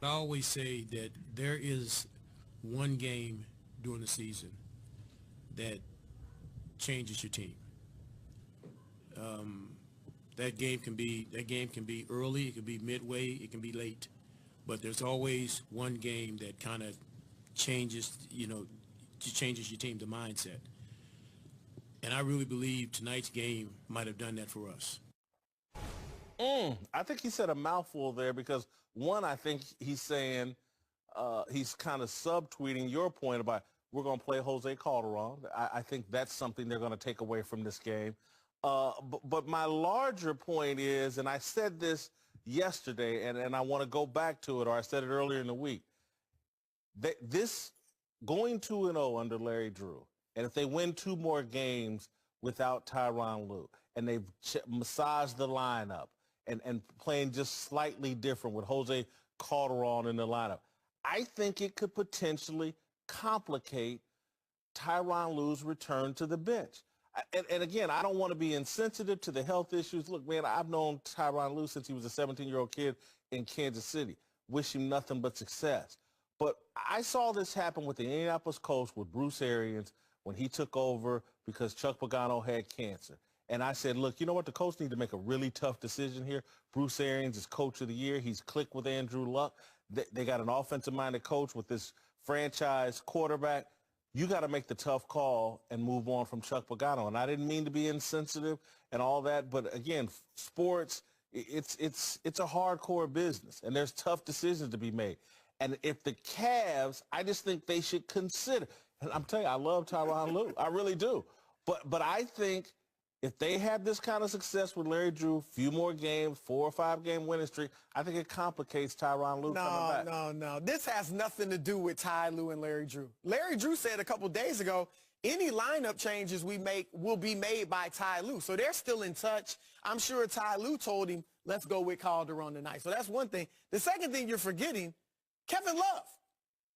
I always say that there is one game during the season that changes your team. That game can be early, it can be midway, it can be late, but there's always one game that kind of changes, changes your team, the mindset. And I really believe tonight's game might have done that for us. I think he said a mouthful there because, one, I think he's saying he's kind of subtweeting your point about we're going to play Jose Calderon. I think that's something they're going to take away from this game. But my larger point is, and I said this yesterday, and I want to go back to it, or I said it earlier in the week, that this going 2-0 under Larry Drew, and if they win 2 more games without Tyronn Lue, and they've massaged the lineup, and playing just slightly different with Jose Calderon in the lineup, I think it could potentially complicate Tyronn Lue's return to the bench. And again, I don't want to be insensitive to the health issues. Look, man, I've known Tyronn Lue since he was a 17-year-old kid in Kansas City. Wish him nothing but success. But I saw this happen with the Indianapolis Colts with Bruce Arians when he took over because Chuck Pagano had cancer. And I said, look, you know what? The Colts need to make a really tough decision here. Bruce Arians is coach of the year. He's clicked with Andrew Luck. They got an offensive-minded coach with this franchise quarterback. You got to make the tough call and move on from Chuck Pagano. And I didn't mean to be insensitive and all that. But, again, sports, it's a hardcore business, and there's tough decisions to be made. And if the Cavs, I just think they should consider. And I'm telling you, I love Tyronn Lue. I really do. But I think if they have this kind of success with Larry Drew, few more games, 4 or 5 game winning streak, I think it complicates Tyronn Lue coming back. No. This has nothing to do with Ty Lue and Larry Drew. Larry Drew said a couple days ago, any lineup changes we make will be made by Ty Lue. So they're still in touch. I'm sure Ty Lue told him, let's go with Calderon tonight. So that's one thing. The second thing you're forgetting, Kevin Love.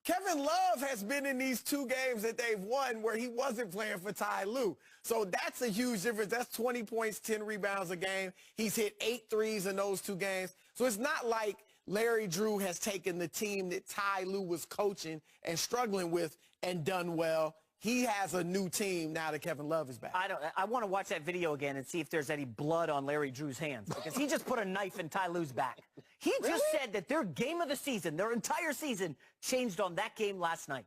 Kevin Love has been in these 2 games that they've won where he wasn't playing for Ty Lue. So that's a huge difference. That's 20 points, 10 rebounds a game. He's hit 8 threes in those 2 games. So it's not like Larry Drew has taken the team that Ty Lue was coaching and struggling with and done well. He has a new team now that Kevin Love is back. I want to watch that video again and see if there's any blood on Larry Drew's hands, because he just put a knife in Ty Lue's back. He just said that their game of the season, their entire season, changed on that game last night.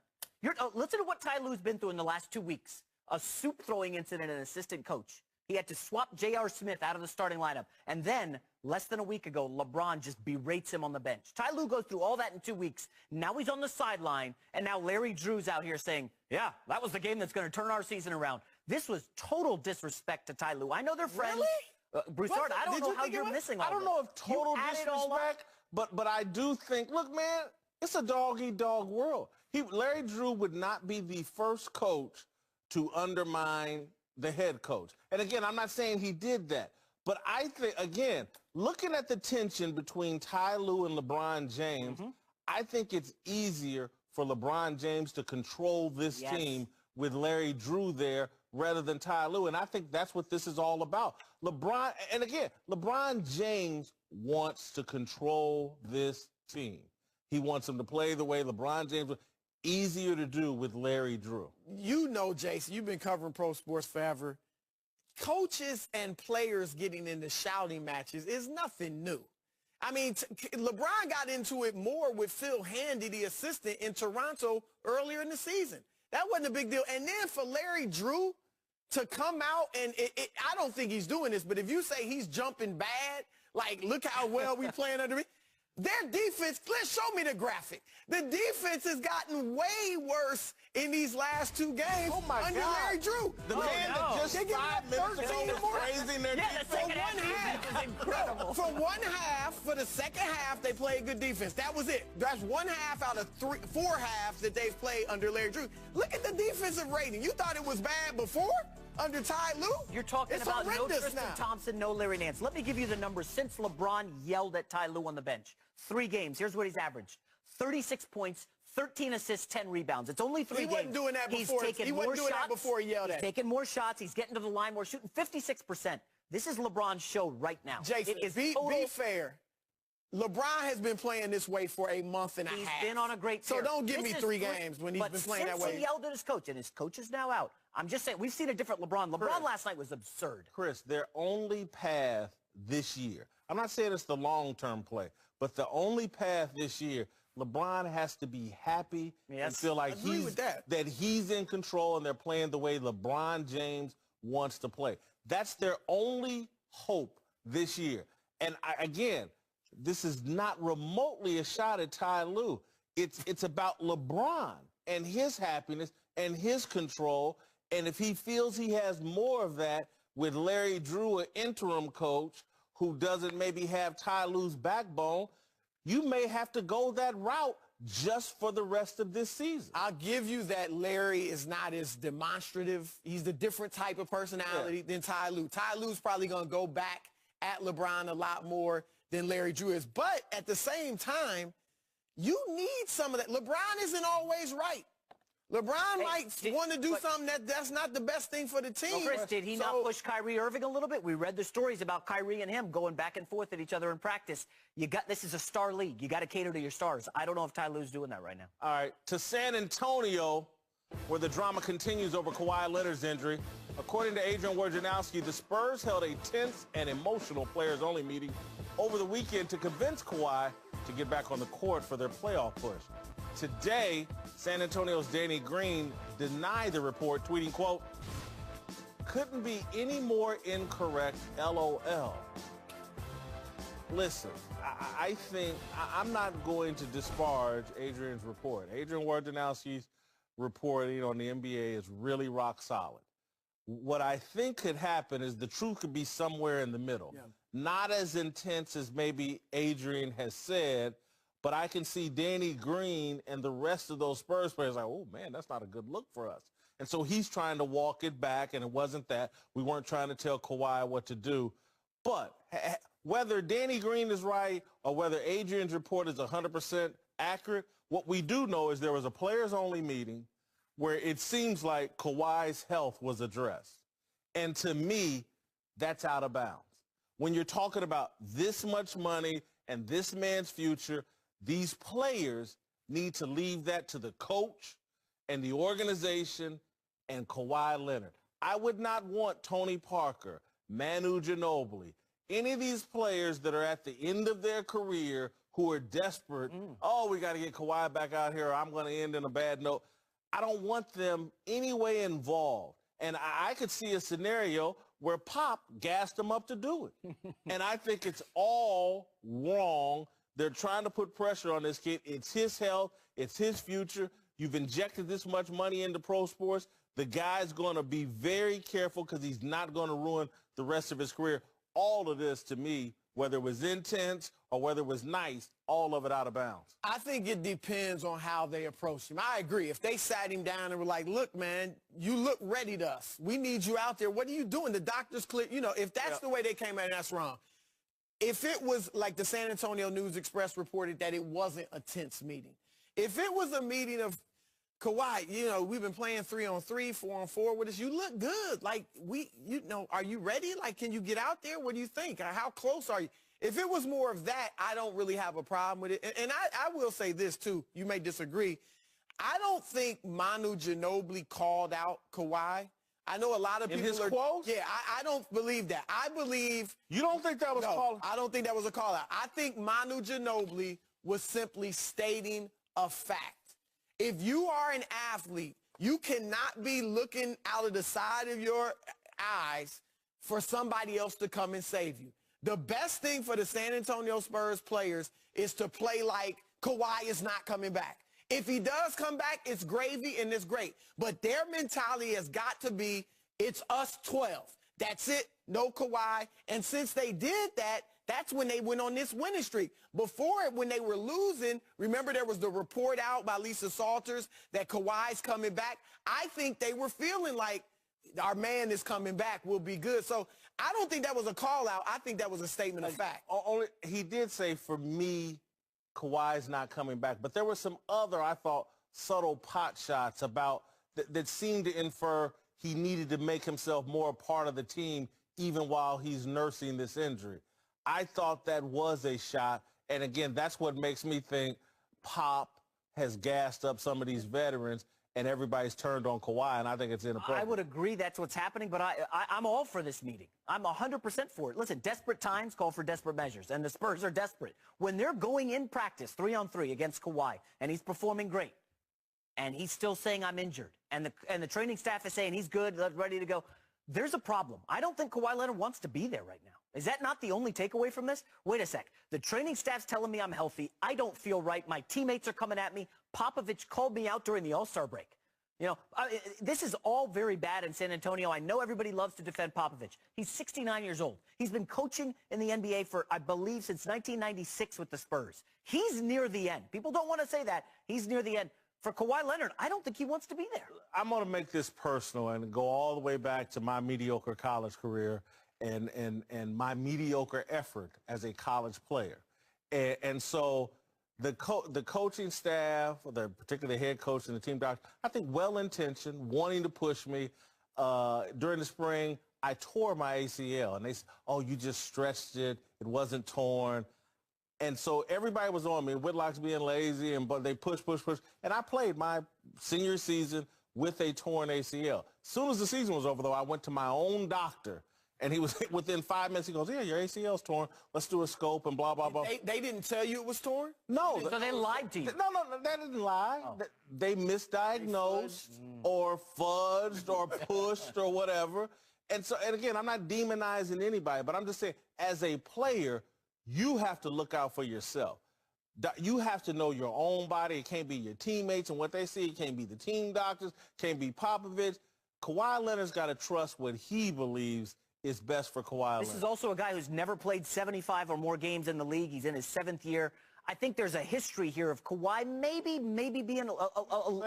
Listen to what Ty Lue's been through in the last 2 weeks. A soup-throwing incident, an assistant coach. He had to swap J.R. Smith out of the starting lineup. And then, less than a week ago, LeBron just berates him on the bench. Ty Lue goes through all that in 2 weeks. Now he's on the sideline, and now Larry Drew's out here saying, yeah, that was the game that's going to turn our season around. This was total disrespect to Ty Lue. I know they're friends. Really? Broussard, I don't know how you're missing all I don't know if total disrespect, but I do think, look, man, it's a dog-eat-dog world. Larry Drew would not be the first coach to undermine the head coach. And again, I'm not saying he did that. But I think, again, looking at the tension between Ty Lue and LeBron James, I think it's easier for LeBron James to control this team with Larry Drew there rather than Ty Lue. And I think that's what this is all about. LeBron James wants to control this team. He wants them to play the way LeBron James would. Easier to do with Larry Drew. You know, Jason, you've been covering pro sports forever. Coaches and players getting into shouting matches is nothing new. I mean, LeBron got into it more with Phil Handy, the assistant, in Toronto earlier in the season. That wasn't a big deal. And then for Larry Drew to come out, and I don't think he's doing this, but if you say he's jumping bad, like, look how well we playing under me. Their defense, let's show me the graphic. The defense has gotten way worse in these last 2 games under Larry Drew. The man that just 5 minutes ago was praising their defense. The second half is incredible. For one half, for the second half, they played good defense. That was it. That's 1 half out of 4 halves that they've played under Larry Drew. Look at the defensive rating. You thought it was bad before? Under Ty Lue? You're talking about no Tristan Thompson, no Larry Nance. Let me give you the numbers since LeBron yelled at Ty Lue on the bench. 3 games. Here's what he's averaged. 36 points, 13 assists, 10 rebounds. It's only 3 games. He wasn't doing that before. He wasn't doing that before he yelled at him. He's taking more shots. He's getting to the line more, shooting 56%. This is LeBron's show right now. Jason, be fair. LeBron has been playing this way for a month and a half. He's been on a great So tear. don't give me 3 games when he's been playing that way. But since he yelled at his coach, and his coach is now out, I'm just saying, we've seen a different LeBron. LeBron last night was absurd. Chris, their only path this year, I'm not saying it's the long-term play, but the only path this year, LeBron has to be happy and feel like that he's in control and they're playing the way LeBron James wants to play. That's their only hope this year. And again, this is not remotely a shot at Ty Lue. It's about LeBron and his happiness and his control. And if he feels he has more of that with Larry Drew, an interim coach who doesn't maybe have Ty Lue's backbone, you may have to go that route just for the rest of this season. I'll give you that Larry is not as demonstrative. He's a different type of personality than Ty Lue. Ty Lue's probably going to go back at LeBron a lot more than Larry Drew is. But at the same time, you need some of that. LeBron isn't always right. LeBron might want to do something that's not the best thing for the team. Well, Chris, did he not push Kyrie Irving a little bit? We read the stories about Kyrie and him going back and forth at each other in practice. This is a star league. You got to cater to your stars. I don't know if Ty Lue's doing that right now. All right, to San Antonio, where the drama continues over Kawhi Leonard's injury. According to Adrian Wojnarowski, the Spurs held a tense and emotional players-only meeting over the weekend to convince Kawhi to get back on the court for their playoff push. Today, San Antonio's Danny Green denied the report, tweeting, quote, "Couldn't be any more incorrect, LOL." Listen, I think I'm not going to disparage Adrian's report. Adrian Wojnarowski's reporting on the NBA is really rock solid. What I think could happen is the truth could be somewhere in the middle. Yeah. Not as intense as maybe Adrian has said, but I can see Danny Green and the rest of those Spurs players like, oh, man, that's not a good look for us. And so he's trying to walk it back, and it wasn't that. We weren't trying to tell Kawhi what to do. But whether Danny Green is right or whether Adrian's report is 100% accurate, what we do know is there was a players-only meeting where it seems like Kawhi's health was addressed. And to me, that's out of bounds. When you're talking about this much money and this man's future, these players need to leave that to the coach and the organization and Kawhi Leonard. I would not want Tony Parker, Manu Ginobili, any of these players that are at the end of their career who are desperate, oh, we got to get Kawhi back out here or I'm going to end in a bad note. I don't want them anyway involved. And I could see a scenario where Pop gassed him up to do it. And I think it's all wrong. They're trying to put pressure on this kid. It's his health. It's his future. You've injected this much money into pro sports. The guy's going to be very careful because he's not going to ruin the rest of his career. All of this, to me, whether it was intense or whether it was nice, all of it out of bounds. I think it depends on how they approach him. I agree. If they sat him down and were like, look, man, you look ready to us. We need you out there. What are you doing? The doctor's clear. You know, if that's the way they came at it, that's wrong. If it was like the San Antonio News Express reported that it wasn't a tense meeting. If it was a meeting of Kawhi, you know, we've been playing 3-on-3, 4-on-4 with us. You look good. Like, you know, are you ready? Like, can you get out there? What do you think? How close are you? If it was more of that, I don't really have a problem with it. And I will say this, too. You may disagree. I don't think Manu Ginobili called out Kawhi. I know a lot of people in his quotes? Yeah, I don't believe that. I believe... You don't think that was called? I don't think that was a call out. I think Manu Ginobili was simply stating a fact. If you are an athlete, you cannot be looking out of the side of your eyes for somebody else to come and save you. The best thing for the San Antonio Spurs players is to play like Kawhi is not coming back. If he does come back, it's gravy and it's great. But their mentality has got to be, it's us 12. That's it, no Kawhi. And since they did that, that's when they went on this winning streak. Before it, when they were losing, remember there was the report out by Lisa Salters that Kawhi's coming back. I think they were feeling like our man is coming back, we'll be good. So I don't think that was a call out. I think that was a statement of fact. He did say, for me, Kawhi's not coming back. But there were some other, I thought, subtle pot shots about that seemed to infer he needed to make himself more a part of the team even while he's nursing this injury. I thought that was a shot, And again, that's what makes me think Pop has gassed up some of these veterans and everybody's turned on Kawhi, and I think it's inappropriate. I would agree that's what's happening, but I'm all for this meeting. I'm 100% for it. Listen, desperate times call for desperate measures, and the Spurs are desperate. When they're going in practice 3-on-3 against Kawhi, and he's performing great, and he's still saying I'm injured, and the training staff is saying he's good, ready to go, there's a problem. I don't think Kawhi Leonard wants to be there right now. Is that not the only takeaway from this? Wait a sec. The training staff's telling me I'm healthy. I don't feel right. My teammates are coming at me. Popovich called me out during the All-Star break. You know, this is all very bad in San Antonio. I know everybody loves to defend Popovich. He's 69 years old. He's been coaching in the NBA for, I believe, since 1996 with the Spurs. He's near the end. People don't want to say that. He's near the end. For Kawhi Leonard, I don't think he wants to be there. I'm going to make this personal and go all the way back to my mediocre college career and my mediocre effort as a college player. And so the coaching staff, the particular head coach and the team doctor, I think well-intentioned, wanting to push me. During the spring, I tore my ACL, and they said, oh, you just stretched it. It wasn't torn. And so everybody was on me, Whitlock's being lazy, but they push. And I played my senior season with a torn ACL. As soon as the season was over, though, I went to my own doctor, and he was within 5 minutes. He goes, yeah, your ACL's torn. Let's do a scope and blah, blah, blah. They didn't tell you it was torn? No. So they lied to you? No, they didn't lie. Oh. They misdiagnosed or fudged or pushed or whatever. And again, I'm not demonizing anybody, but I'm just saying, as a player, you have to look out for yourself. You have to know your own body. It can't be your teammates and what they see. It can't be the team doctors. Can't be Popovich. Kawhi Leonard's got to trust what he believes is best for Kawhi Leonard. This is also a guy who's never played 75 or more games in the league. He's in his 7th year. I think there's a history here of Kawhi maybe being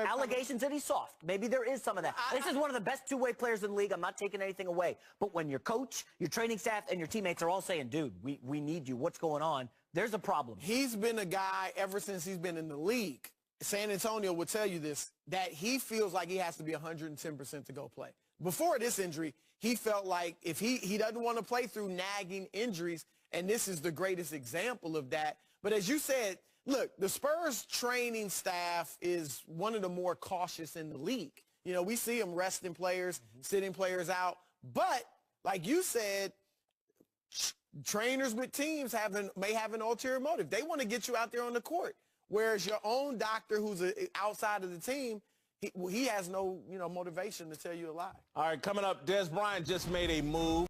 allegations that he's soft. Maybe there is some of that. This is one of the best two-way players in the league. I'm not taking anything away. But when your coach, your training staff, and your teammates are all saying, dude, we need you, what's going on, there's a problem. He's been a guy ever since he's been in the league. San Antonio will tell you this, that he feels like he has to be 110% to go play. Before this injury, he felt like if he doesn't want to play through nagging injuries, and this is the greatest example of that. But as you said, look, the Spurs training staff is one of the more cautious in the league. You know, we see them resting players, sitting players out. But like you said, trainers with teams may have an ulterior motive. They want to get you out there on the court. Whereas your own doctor who's outside of the team, he has no, motivation to tell you a lie. All right, coming up, Des Bryant just made a move.